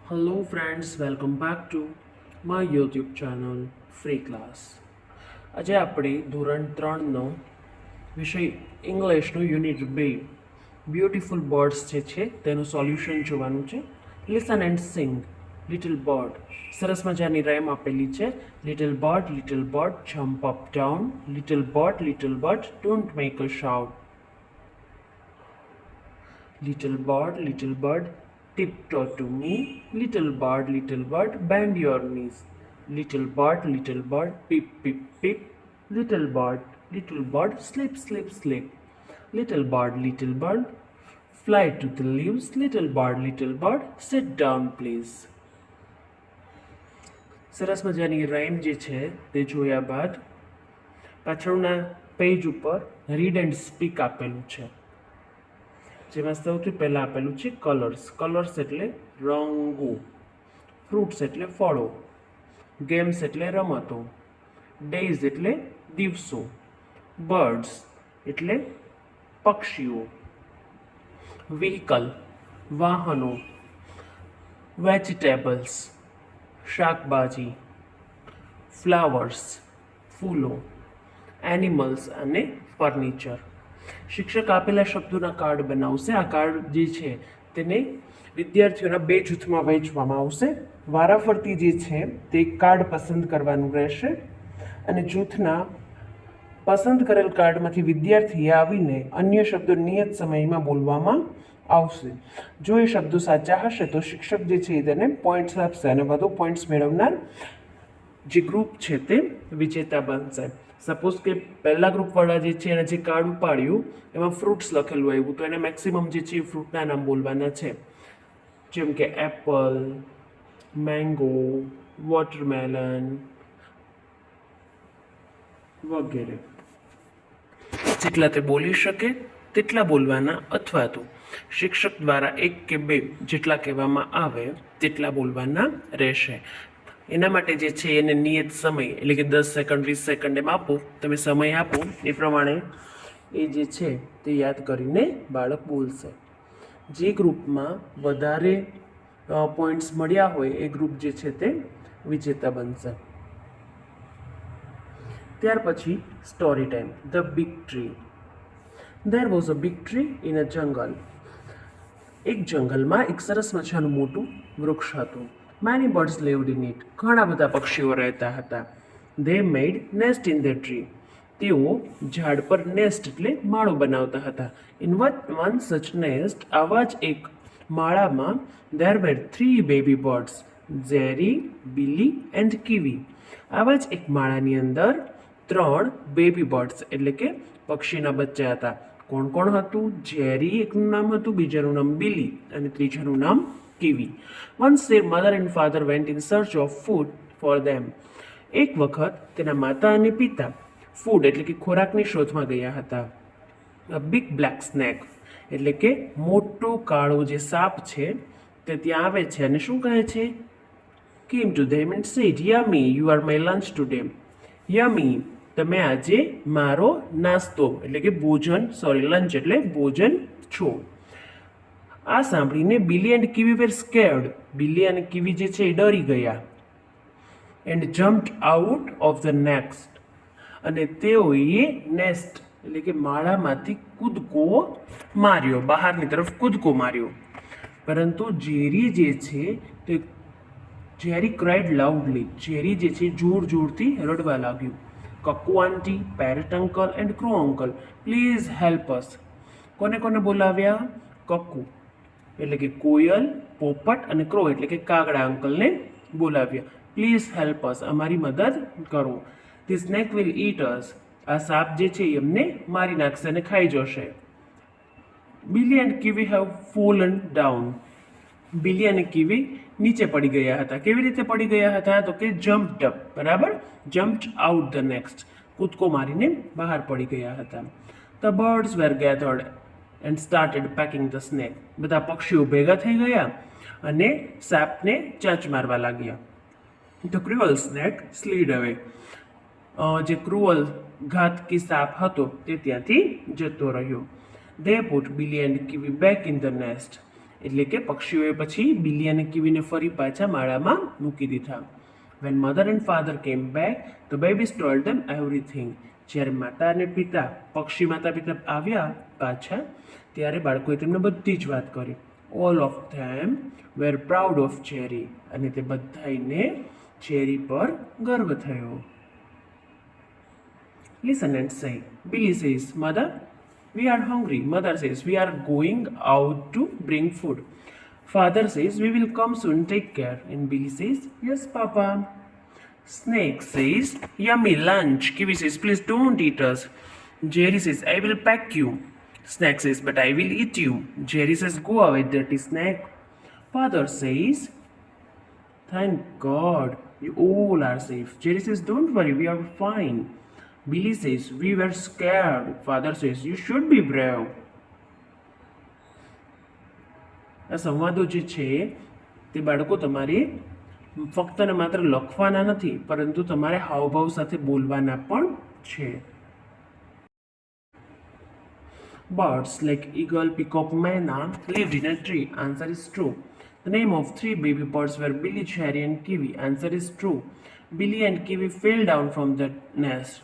Hello friends, welcome back to my YouTube channel Free Class. આજે આપણે ધોરણ 3નો વિષય ઇંગ્લિશનો યુનિટ 2 બ્યુટીફુલ બર્ડ્સ જે છે તેનું સોલ્યુશન જોવાનું છે. Listen and sing. Little bird, સરસ મજાની રાઇમ આપેલી છે. Little bird jump up down. Little bird don't make a shout. little bird, tiptoe to me. Little bird, bend your knees. Little bird, peep, peep, peep. Little bird, sleep, sleep, sleep. Little bird, fly to the leaves. Little bird, sit down, please. સરસ મજાની rhyme જે છે તે જોયા બાદ પાછળના page ઉપર read and speak આપેલું છે, જેમાં સૌથી પહેલાં આપેલું છે કલર્સ એટલે રંગો, ફ્રૂટ્સ એટલે ફળો, ગેમ્સ એટલે રમતો, ડેઝ એટલે દિવસો, બર્ડ્સ એટલે પક્ષીઓ, વ્હીકલ વાહનો, વેજીટેબલ્સ શાકભાજી, ફ્લાવર્સ ફૂલો, એનિમલ્સ અને ફર્નિચર. શિક્ષક આપેલા શબ્દોના કાર્ડ બનાવશે. આ કાર્ડ જે છે તેને વિદ્યાર્થીઓના બે જૂથમાં વહેંચવામાં આવશે. વારાફરતી જે છે તે કાર્ડ પસંદ કરવાનું રહેશે અને જૂથના પસંદ કરેલ કાર્ડમાંથી વિદ્યાર્થીએ આવીને અન્ય શબ્દો નિયત સમયમાં બોલવામાં આવશે. જો એ શબ્દો સાચા હશે તો શિક્ષક જે છે તેને પોઈન્ટ્સ આપશે અને વધુ પોઈન્ટ્સ મેળવનાર જે ગ્રુપ છે તે વિજેતા બનશે. સપોઝ કે પહેલા ગ્રુપવાળા જે છે એને જે કાર્ડ ઉપાડ્યું એમાં ફ્રૂટ્સ લખેલું આવ્યું તો એને મેક્સિમમ જે છે એ ફ્રૂટના નામ બોલવાના છે, જેમ કે એપલ, મેંગો, વોટરમેલન વગેરે. જેટલા તે બોલી શકે તેટલા બોલવાના, અથવા તો શિક્ષક દ્વારા એક કે બે જેટલા કહેવામાં આવે તેટલા બોલવાના રહેશે. એના માટે જે છે એને નિયત સમય એટલે કે 10 સેકન્ડ 20 સેકન્ડ એમ આપો, તમે સમય આપો એ પ્રમાણે એ જે છે તે યાદ કરીને બાળક બોલશે. જે ગ્રુપમાં વધારે પોઈન્ટ્સ મળ્યા હોય એ ગ્રુપ જે છે તે વિજેતા બનશે. ત્યાર પછી story time. The big tree. There was a big tree in a jungle. એક જંગલમાં એક સરસ મજાનું મોટું વૃક્ષ હતું. Many birds lived in it. ઘણા બધા પક્ષીઓ રહેતા હતા. They made nest in the tree. તેઓ ઝાડ પર નેસ્ટ એટલે માળો બનાવતા હતા. In one such nest, આવા જ એક માળામાં there were 3 baby birds, Jerry, Billy and Kiwi. આવા જ એક માળાની અંદર 3 બેબી બર્ડ્સ એટલે કે પક્ષીના બચ્ચા હતા. કોણ કોણ હતું? જેરી એકનું નામ હતું, બીજાનું નામ બિલી અને ત્રીજાનું નામ કિવી. Once their mother and father went in search of food for them. એક વખત તેના માતા અને પિતા ફૂડ એટલે કે ખોરાકની શોધમાં ગયા હતા. A big black snake એટલે કે મોટો કાળો જે સાપ છે તે ત્યાં આવે છે અને શું કહે છે? Came to them and said, "Yummy, you are my lunch today." Yummy, તમે આજે મારો નાસ્તો એટલે કે ભોજન, લંચ એટલે ભોજન છો. આ સાંભળીને બિલી એન્ડ કિવી વેર સ્કેર્ડ. બિલી અને કિવી જે છે એ ડરી ગયા. And jumped out of the nest, અને તેઓએ નેસ્ટ એટલે કે માળામાંથી કૂદકો માર્યો, બહારની તરફ કૂદકો માર્યો. પરંતુ જેરી જે છે તે જેરી ક્રાઇડ લાઉડલી. જેરી જે છે જોર જોરથી રડવા લાગ્યું. Cuckoo aunty, parrot uncle and crow uncle, please help us. કોને કોને બોલાવ્યા? કક્કુ એટલે કે કોયલ, પોપટ અને ક્રો એટલે કે કાગડા અંકલને બોલાવ્યા. પ્લીઝ હેલ્પ અસ, અમારી મદદ કરો. ધી સ્નેક વિલ ઈટ અસ. આ સાપ જે છે એમને મારી નાખશે અને ખાઈ જશે. બિલી એન્ડ કિવી હેવ ફોલન ડાઉન. બિલી અને કિવી નીચે પડી ગયા હતા. કેવી રીતે પડી ગયા હતા? તો કે જમ્પ્ડ અપ, બરાબર, જમ્પ્ડ આઉટ ધ નેક્સ્ટ, કૂદકો મારીને બહાર પડી ગયા હતા. The birds were gathered and started pecking the snake. બધા પક્ષીઓ ભેગા થઈ ગયા અને સાપને ચાંચ મારવા લાગ્યા. ધ ક્રુઅલ સ્નેક સ્લીડ અવે. જે ક્રુઅલ ઘાતકી સાપ હતો તે ત્યાંથી જતો રહ્યો. They put Billy and Kiwi back in the nest. એટલે કે પક્ષીઓએ પછી બિલી અને કીવીને ફરી પાછા માળામાં મૂકી દીધા. When mother and father came back the babies told them everything. જ્યારે માતા અને પિતા પક્ષી માતા પિતા આવ્યા પાછા ત્યારે બાળકોએ તેમને બધી જ વાત કરી. All of them were proud of Cherry. અને તે બધાને ચેરી પર ગર્વ થયો. Listen and say. Billy says, Mother, we are hungry. Mother says, we are going out to bring food. Father says, we will come soon, take care. And Billy says, yes, Papa. Snake says, yummy lunch. Kiwi says, please don't eat us. Jerry says, I will pack you. Snake says, but I will eat you. Jerry says, go away, dirty snake. Father says, thank God, you all are safe. Jerry says, don't worry, we are fine. Billy says, we were scared. Father says, you should be brave. આ સંવાદો જે છે તે બાળકો તમારે ફક્ત ને માત્ર લખવાના નથી પરંતુ તમારે હાવભાવ સાથે બોલવાના પણ છે. Birds like eagle, peacock, myna lived in a tree. Answer is true. The name of 3 baby birds were Billy, Cherry and Kiwi. Answer is true. Billy and Kiwi fell down from the nest.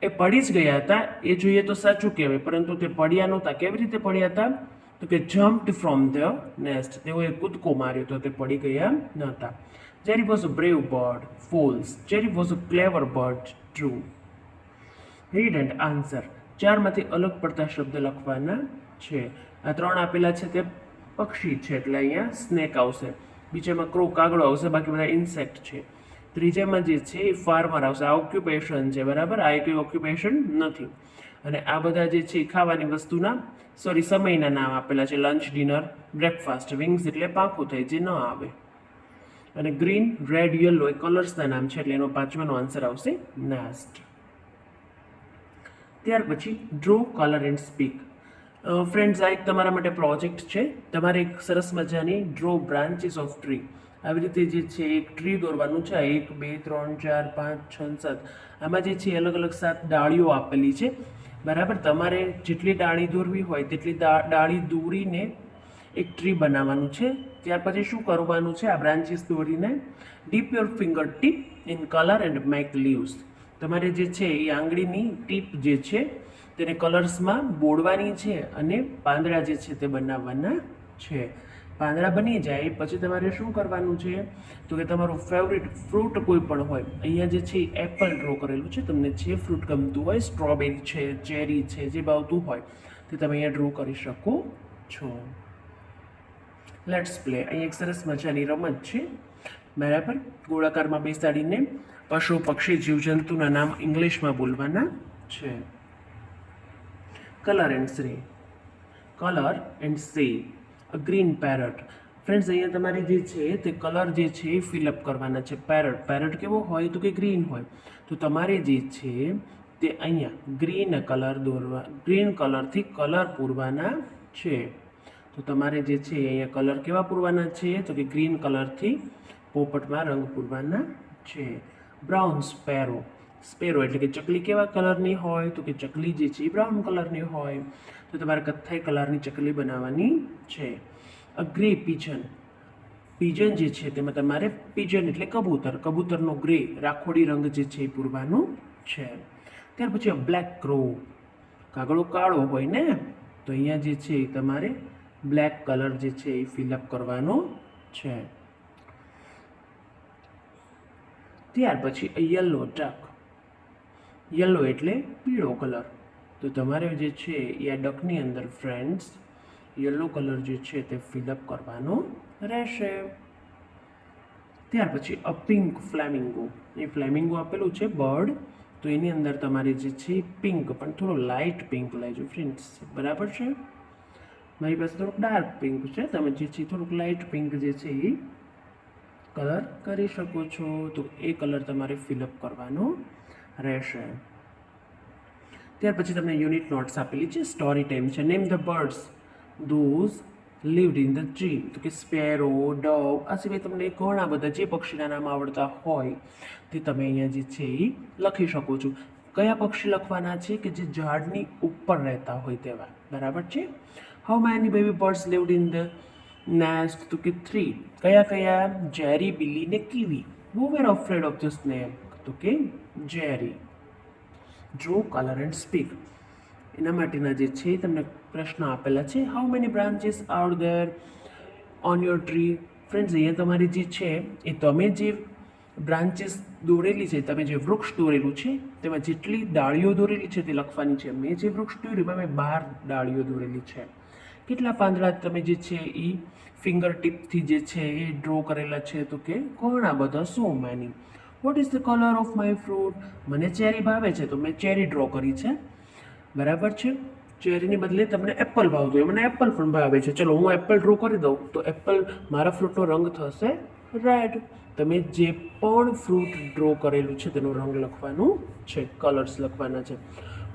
એ પડી જ ગયા હતા એ જોઈએ તો સાચું કહેવાય પરંતુ તે પડ્યા નહોતા. કેવી રીતે પડ્યા હતા તો કે જમ્પ્ડ ફ્રોમ ધ નેસ્ટ. તેઓએ કૂદકો માર્યો તો તે પડી ગયા નહોતા. Jerry was a brave bird. False. Jerry was a clever bird. True. Read and answer. 4માંથી અલગ પડતા શબ્દ લખવાના છે. આ 3 આપેલા છે તે પક્ષી છે એટલે અહીંયા સ્નેક આવશે. બીજામાં ક્રો કાગડો આવશે. બાકી બધા ઇન્સેક્ટ છે. ત્રીજામાં જે છે એ ફાર્મર આવશે. આ ઓક્યુપેશન છે બરાબર. આ કોઈ ઓક્યુપેશન નથી. અને આ બધા જે છે એ ખાવાની વસ્તુના સમયના નામ આપેલા છે. Lunch, dinner, breakfast. વિંગ્સ એટલે પાંખું થાય જે ન આવે. અને ગ્રીન, રેડ, યલો એ કલર્સના નામ છે એટલે એનો 5માનો આન્સર આવશે નેસ્ટ. ત્યાર પછી draw, colour and speak. Friends આ એક તમારા માટે પ્રોજેક્ટ છે. તમારે એક સરસ મજાની ડ્રો બ્રાન્ચીસ ઓફ ટ્રી આવી રીતે જે છે એક ટ્રી દોરવાનું છે. 1 2 3 4 5 6 7 આમાં જે છે અલગ અલગ 7 ડાળીઓ આપેલી છે બરાબર. તમારે જેટલી ડાળી દોરવી હોય તેટલી ડાળી દોરીને એક ટ્રી બનાવવાનું છે. ત્યાર પછી શું કરવાનું છે આ બ્રાન્ચીસ દોરીને deep your finger tip in colour and make leaves. તમારે જે છે એ આંગળીની ટીપ જે છે તેને કલર્સમાં બોળવાની છે અને પાંદડા જે છે તે બનાવવાના છે. પાંદડા બની જાય પછી તમારે શું કરવાનું છે તો કે તમારું ફેવરિટ ફ્રૂટ કોઈ પણ હોય. અહીંયા જે છે એપલ ડ્રો કરેલું છે. તમને જે ફ્રૂટ ગમતું હોય, સ્ટ્રોબેરી છે, ચેરી છે, જે ભાવતું હોય તે તમે અહીંયા ડ્રો કરી શકો છો. Let's play. અહીંયા એક સરસ મજાની રમત છે બરાબર. ગોળાકારમાં બેસાડીને પશુ, પક્ષી, જીવજંતુના નામ ઇંગ્લિશમાં બોલવાના છે. Colour and say. Colour and say. A green parrot. Friends અહીંયા તમારે જે છે તે કલર જે છે એ ફિલઅપ કરવાના છે. પેરટ કેવો હોય તો કે ગ્રીન હોય. તો તમારે જે છે તે અહીંયા ગ્રીન કલર દોરવા, ગ્રીન કલરથી કલર પૂરવાના છે. તો તમારે જે છે અહીંયા કલર કેવા પૂરવાના છે તો કે ગ્રીન કલરથી પોપટમાં રંગ પૂરવાના છે. Brown sparrow. સ્પેરો એટલે કે ચકલી કેવા કલરની હોય તો કે ચકલી જે છે એ બ્રાઉન કલરની હોય. તો તમારે કથ્થાઈ કલરની ચકલી બનાવવાની છે. અ ગ્રે પિજન. પિજન જે છે તેમાં તમારે પિજન એટલે કબૂતર, કબૂતરનો ગ્રે રાખોડી રંગ જે છે એ પૂરવાનું છે. ત્યાર પછી અ બ્લેક ક્રો. કાગડો કાળો હોય ને તો અહીંયા જે છે તમારે બ્લેક કલર જે છે એ ફિલઅપ કરવાનો છે. ત્યાર પછી અ યલો ડક. યલો એટલે પીળો કલર. તો તમારે જે છે એ આ ડકની અંદર ફ્રેન્ડ્સ યલો કલર જે છે તે ફિલઅપ કરવાનો રહેશે. ત્યાર પછી અ પિંક ફ્લેમિંગો. એ ફ્લેમિંગો આપેલું છે બર્ડ. તો એની અંદર તમારે જે છે પિંક પણ થોડો લાઇટ પિંક લેજો ફ્રેન્ડ્સ બરાબર છે. મારી પાસે થોડુંક ડાર્ક પિંક છે. તમે જે છે થોડુંક લાઇટ પિંક જે છે એ કલર કરી શકો છો. તો એ કલર તમારે ફિલઅપ કરવાનો રહેશે. ત્યાર પછી તમને યુનિટ નોટ્સ આપેલી છે. સ્ટોરી ટાઈમ છે. Name the birds those lived in the tree. તો કે સ્પેરો, ડવ આ સિવાય તમને ઘણા બધા જે પક્ષીના નામ આવડતા હોય તે તમે અહીંયા જે છે એ લખી શકો છો. કયા પક્ષી લખવાના છે કે જે ઝાડની ઉપર રહેતા હોય તેવા બરાબર છે. How many baby birds lived in the nest? તો કે 3. કયા કયા? જેરી, બિલી ને Kiwi. Who were afraid of the snake? તો કે Jerry. Draw, colour and speak. એના માટેના જે છે તમને પ્રશ્ન આપેલા છે. How many branches are there on your tree? Friends, અહીંયા તમારી જે છે એ તમે જે બ્રાન્ચીસ દોરેલી છે, તમે જે વૃક્ષ દોરેલું છે તેમાં જેટલી ડાળીઓ દોરેલી છે તે લખવાની છે. મેં જે વૃક્ષ દોર્યું એમાં મેં 12 ડાળીઓ દોરેલી છે. કેટલા પાંદડા તમે જે છે એ ફિંગર ટીપથી જે છે એ ડ્રો કરેલા છે? તો કે ઘણા બધા. So many. What is the colour of my fruit? મને ચેરી ભાવે છે તો મેં ચેરી ડ્રો કરી છે. બરાબર છે. ચેરીની બદલે તમને એપલ ભાવતું હોય, મને એપલ પણ ભાવે છે. ચલો હું એપલ ડ્રો કરી દઉં તો એપલ મારા ફ્રૂટનો રંગ થશે રેડ. તમે જે પણ ફ્રૂટ ડ્રો કરેલું છે તેનો રંગ લખવાનું છે, કલર્સ લખવાના છે.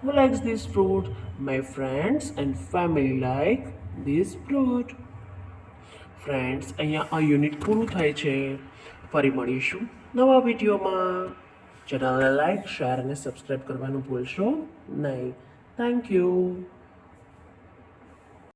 Who likes this fruit? My friends and family like this fruit. Friends, અહીંયા આ યુનિટ પૂરું થાય છે. ફરી મળીશું નવા વિડીયોમાં. ચેનલને લાઈક, શેર અને સબસ્ક્રાઈબ કરવાનું ભૂલશો નહીં. Thank you.